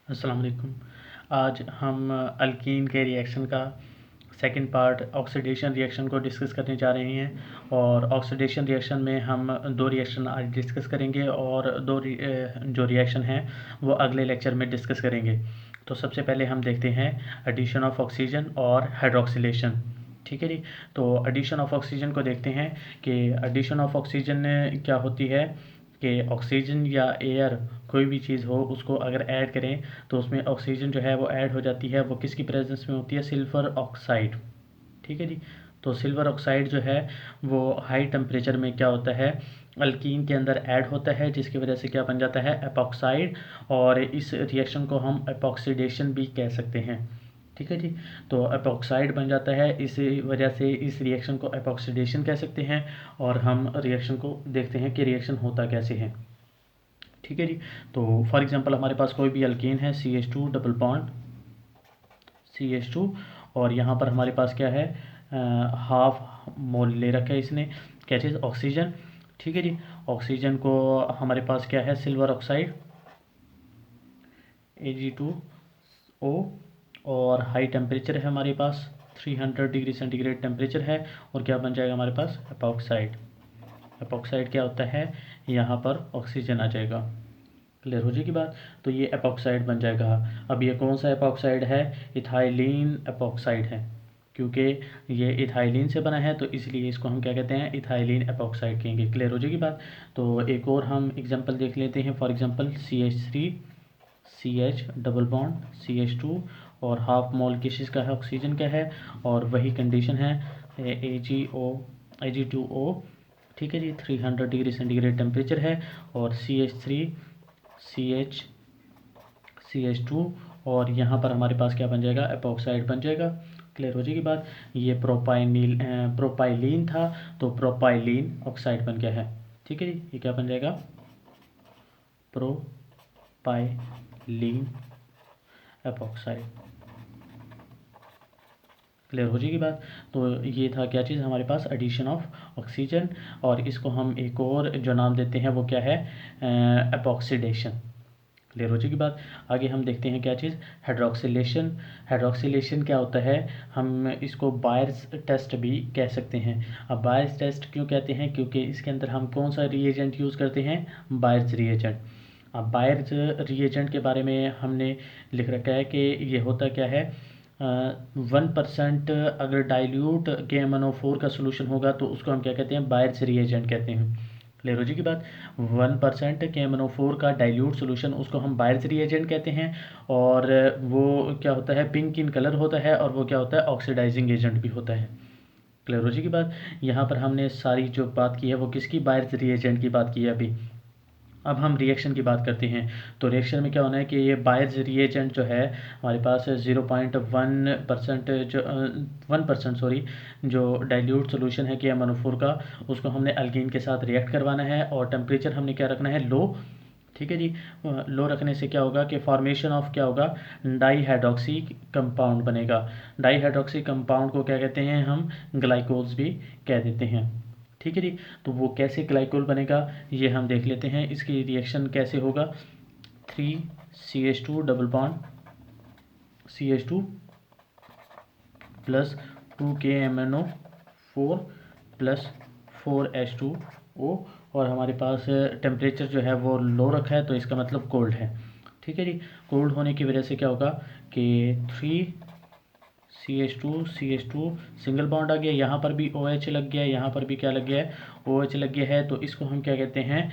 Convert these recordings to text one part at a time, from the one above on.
अस्सलाम वालेकुम। आज हम अल्कीन के रिएक्शन का सेकंड पार्ट ऑक्सीडेशन रिएक्शन को डिस्कस करने जा रहे हैं। और ऑक्सीडेशन रिएक्शन में हम दो रिएक्शन आज डिस्कस करेंगे और जो रिएक्शन हैं वो अगले लेक्चर में डिस्कस करेंगे। तो सबसे पहले हम देखते हैं एडिशन ऑफ ऑक्सीजन और हाइड्रोक्सिलेशन। ठीक है जी। तो एडिशन ऑफ ऑक्सीजन को देखते हैं कि एडिशन ऑफ ऑक्सीजन क्या होती है कि ऑक्सीजन या एयर कोई भी चीज़ हो उसको अगर ऐड करें तो उसमें ऑक्सीजन जो है वो ऐड हो जाती है। वो किसकी प्रेजेंस में होती है? Silver oxide. ठीक है जी। तो सिल्वर ऑक्साइड जो है वो हाई टेम्परेचर में क्या होता है, अल्कीन के अंदर ऐड होता है, जिसकी वजह से क्या बन जाता है? एपॉक्साइड। और इस रिएक्शन को हम एपॉक्सीडेशन भी कह सकते हैं। ठीक है जी। तो एपॉक्साइड बन जाता है, इसी वजह से इस रिएक्शन को एपॉक्सीडेशन कह सकते हैं। और हम रिएक्शन को देखते हैं कि रिएक्शन होता कैसे है। ठीक है जी। तो फॉर एग्जांपल हमारे पास कोई भी अल्कीन है, CH2 डबल बॉन्ड CH2। और यहाँ पर हमारे पास क्या है, हाफ मोल ले रखा है इसने, क्या चीज़? ऑक्सीजन। ठीक है जी। ऑक्सीजन को हमारे पास क्या है? Silver oxide Ag2O। और हाई टेम्परेचर है हमारे पास, 300 डिग्री सेंटीग्रेड टेम्परेचर है। और क्या बन जाएगा हमारे पास? एपॉक्साइड। एपॉक्साइड क्या होता है? यहाँ पर ऑक्सीजन आ जाएगा। क्लियर हो जाएगी बात। तो ये एपॉक्साइड बन जाएगा। अब ये कौन सा एपॉक्साइड है? इथाइलिन एपॉक्साइड है। क्योंकि ये इथाइलिन से बना है तो इसलिए इसको हम क्या कहते हैं? इथाइलिन एपॉक्साइड कहेंगे। क्लियर हो जाएगी बात। तो एक और हम एग्जांपल देख लेते हैं। For example CH3 CH double bond CH2। और हाफ मोल किस चीज़ का है? ऑक्सीजन का है। और वही कंडीशन है Ag2O। ठीक है जी। 300 डिग्री सेंटीग्रेड टेम्परेचर है। और CH3 CH2। और यहाँ पर हमारे पास क्या बन जाएगा? एपॉक्साइड बन जाएगा। क्लियर हो जाएगी बात। ये प्रोपाइलीन था तो प्रोपाइलीन ऑक्साइड बन गया है। ठीक है जी। ये क्या बन जाएगा? Propylene epoxide. क्लियर हो जाएगी बात। तो ये था क्या चीज़ हमारे पास? Addition of oxygen. और इसको हम एक और जो नाम देते हैं वो क्या है? एपॉक्सीडेशन। क्लियर हो जाएगी बात। आगे हम देखते हैं क्या चीज़? हाइड्रोक्सिलेशन। हाइड्रोक्सिलेशन क्या होता है? हम इसको बायर्स टेस्ट भी कह सकते हैं। अब बायर्स टेस्ट क्यों कहते हैं? क्योंकि इसके अंदर हम कौन सा रिएजेंट यूज़ करते हैं? Buyers reagent. अब बायर्स रिएजेंट के बारे में हमने लिख रखा है कि ये होता क्या है, 1% अगर डाइल्यूट KMnO4 का सोल्यूशन होगा तो उसको हम क्या कहते हैं? बायर्स रिएजेंट कहते हैं। क्लियर हो जाएगी बात। 1% KMnO4 का डाइल्यूट सोल्यूशन उसको हम बायर्स रिएजेंट कहते हैं। और वो क्या होता है? पिंक इन कलर होता है। और वो क्या होता है? ऑक्सीडाइजिंग एजेंट भी होता है। क्लियर हो जाएगी बात। यहाँ पर हमने सारी जो बात की है वो किसकी? बायर्स रिएजेंट की बात की है अभी। अब हम रिएक्शन की बात करते हैं। तो रिएक्शन में क्या होना है कि ये बायर्स रिएजेंट जो है हमारे पास 0.1% जो 1% सॉरी, जो डाइल्यूट सोल्यूशन है KMnO4 का, उसको हमने अल्कीन के साथ रिएक्ट करवाना है। और टेम्परेचर हमने क्या रखना है? लो। ठीक है जी। लो रखने से क्या होगा कि फॉर्मेशन ऑफ क्या होगा? डाई हाइड्रोक्सी कंपाउंड बनेगा। डाई हाइड्रोक्सी कंपाउंड को क्या कहते हैं? हम ग्लाइकोल्स भी कह देते हैं। ठीक है जी। तो वो कैसे ग्लाइकोल बनेगा ये हम देख लेते हैं। इसकी रिएक्शन कैसे होगा? 3CH2 double bond CH2 plus 2KMnO4 plus 4H2O। और हमारे पास टेम्परेचर जो है वो लो रखा है तो इसका मतलब कोल्ड है। ठीक है जी। कोल्ड होने की वजह से क्या होगा कि 3CH2 सिंगल बॉन्ड आ गया, यहाँ पर भी OH लग गया है, यहाँ पर भी क्या लग गया है? OH लग गया है। तो इसको हम क्या कहते हैं?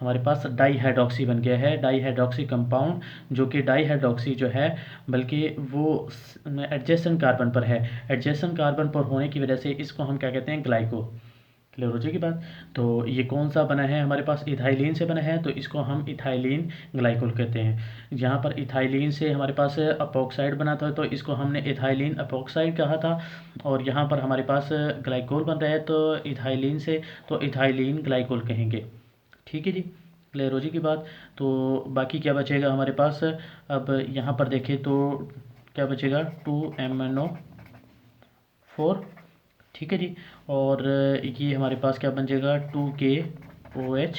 हमारे पास डाई हाइड्रोक्सी बन गया है, डाई हाइड्रोक्सी कंपाउंड। जो कि डाई हाइड्रोक्सी जो है बल्कि वो एडजेसेंट कार्बन पर है। एडजेसेंट कार्बन पर होने की वजह से इसको हम क्या कहते हैं? ग्लाइको। क्लियर हो जाएगी बात। तो ये कौन सा बना है? हमारे पास इथाइलिन से बना है तो इसको हम इथाइलिन ग्लाइकोल कहते हैं। यहाँ पर इथाइलिन से हमारे पास अपोक्साइड बना था तो इसको हमने इथाइलिन अपोक्साइड कहा था। और यहाँ पर हमारे पास ग्लाइकोल बन रहा है तो इथाइलिन से तो इथाइलिन ग्लाइकोल कहेंगे। ठीक है जी। क्लियर हो जाएगी बात। तो बाकी क्या बचेगा हमारे पास? अब यहाँ पर देखें तो क्या बचेगा? 2MnO4। ठीक है जी। और ये हमारे पास क्या बन जाएगा? 2KOH।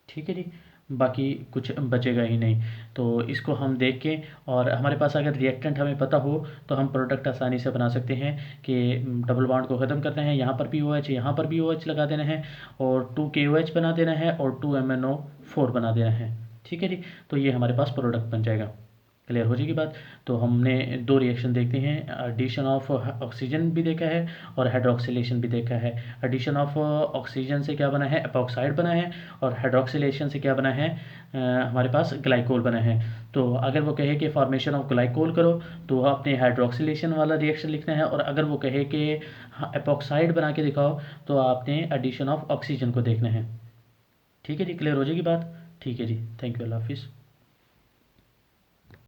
ठीक है जी। बाकी कुछ बचेगा ही नहीं। तो इसको हम देख के, और हमारे पास अगर रिएक्टेंट हमें पता हो तो हम प्रोडक्ट आसानी से बना सकते हैं कि डबल बॉन्ड को ख़त्म करना है, यहाँ पर भी OH, यहाँ पर भी OH लगा देना है और 2 KOH बना देना है और 2 MnO4 बना देना है। ठीक है जी, तो ये हमारे पास प्रोडक्ट बन जाएगा। क्लियर हो जाएगी बात। तो हमने दो रिएक्शन देखते हैं, एडिशन ऑफ ऑक्सीजन भी देखा है और हाइड्रोक्सिलेशन भी देखा है। एडिशन ऑफ ऑक्सीजन से क्या बना है, एपॉक्साइड बना है, और हाइड्रोक्सिलेशन से क्या बना है, हमारे पास ग्लाइकोल बना है। तो अगर वो कहे कि फॉर्मेशन ऑफ ग्लाइकोल करो तो आपने हाइड्रोक्सिलेशन वाला रिएक्शन लिखना है, और अगर वो कहे कि एपॉक्साइड बना के दिखाओ तो आपने एडिशन ऑफ ऑक्सीजन को देखना है। ठीक है जी, क्लियर हो जाएगी बात। ठीक है जी, थैंक यू, अल्लाह हाफिज़।